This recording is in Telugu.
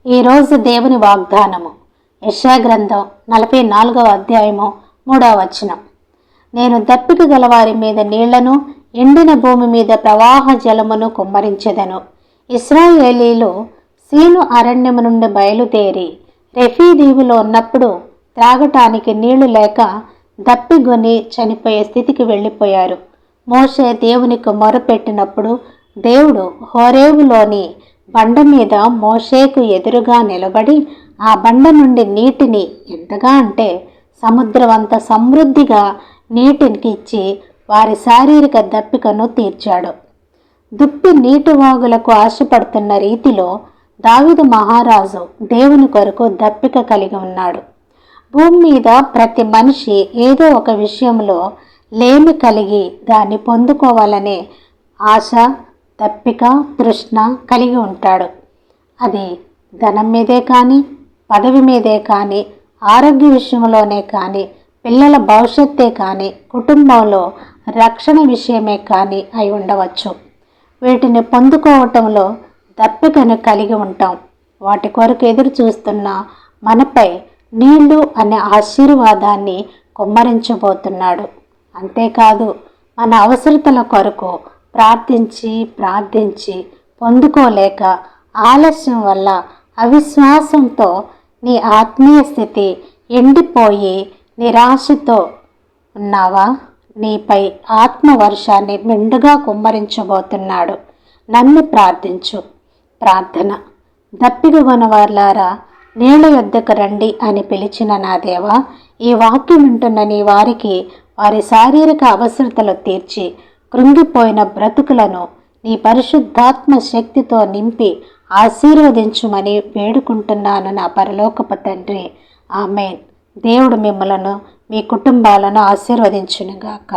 ఈరోజు దేవుని వాగ్దానము యెషయా గ్రంథం 44వ అధ్యాయము 3వ వచనం. నేను దప్పిక గలవారి మీద నీళ్లను, ఎండిన భూమి మీద ప్రవాహ జలమును కుమ్మరించెదను. ఇశ్రాయేలీలు సీను అరణ్యము నుండి బయలుదేరి రెఫీ దీవులో ఉన్నప్పుడు త్రాగటానికి నీళ్లు లేక దప్పిగొని చనిపోయే స్థితికి వెళ్ళిపోయారు. మోషే దేవునికి మొరపెట్టినప్పుడు దేవుడు హోరేబులోని బండ మీద మోషేకు ఎదురుగా నిలబడి ఆ బండ నుండి నీటిని ఎంతగా అంటే సముద్రమంత సమృద్ధిగా నీటికి ఇచ్చి వారి శారీరక దప్పికను తీర్చాడు. దుప్పి నీటి వాగులకు ఆశపడుతున్న రీతిలో దావీదు మహారాజు దేవుని కొరకు దప్పిక కలిగి ఉన్నాడు. భూమి మీద ప్రతి మనిషి ఏదో ఒక విషయంలో లేమి కలిగి దాన్ని పొందుకోవాలనే ఆశ, దప్పిక, తృష్ణ కలిగి ఉంటాడు. అది ధనం మీదే కానీ, పదవి మీదే కానీ, ఆరోగ్య విషయంలోనే కానీ, పిల్లల భవిష్యత్తే కానీ, కుటుంబంలో రక్షణ విషయమే కానీ అయి ఉండవచ్చు. వీటిని పొందుకోవటంలో దప్పికను కలిగి ఉంటాం. వాటి కొరకు ఎదురు చూస్తున్న మనపై నీళ్లు అనే ఆశీర్వాదాన్ని కుమ్మరించబోతున్నాడు. అంతేకాదు, మన అవసరతల కొరకు ప్రార్థించి పొందుకోలేక ఆలస్యం వల్ల అవిశ్వాసంతో నీ ఆత్మీయ స్థితి ఎండిపోయి నిరాశతో ఉన్నావా? నీపై ఆత్మవర్షాన్ని మెండుగా కుమ్మరించబోతున్నాడు. నన్ను ప్రార్థించు. ప్రార్థన. దప్పిక గొనవార్లారా, నీళ్ల యొద్దకు రండి అని పిలిచిన నా దేవా, ఈ వాక్యం వింటున్న నీ వారికి వారి శారీరక అవసరతలు తీర్చి కృంగిపోయిన బ్రతుకులను నీ పరిశుద్ధాత్మ శక్తితో నింపి ఆశీర్వదించుమని వేడుకుంటున్నాను నా పరలోకపు తండ్రి. ఆమేన్. దేవుడు మిమ్మలను, మీ కుటుంబాలను ఆశీర్వదించునుగాక.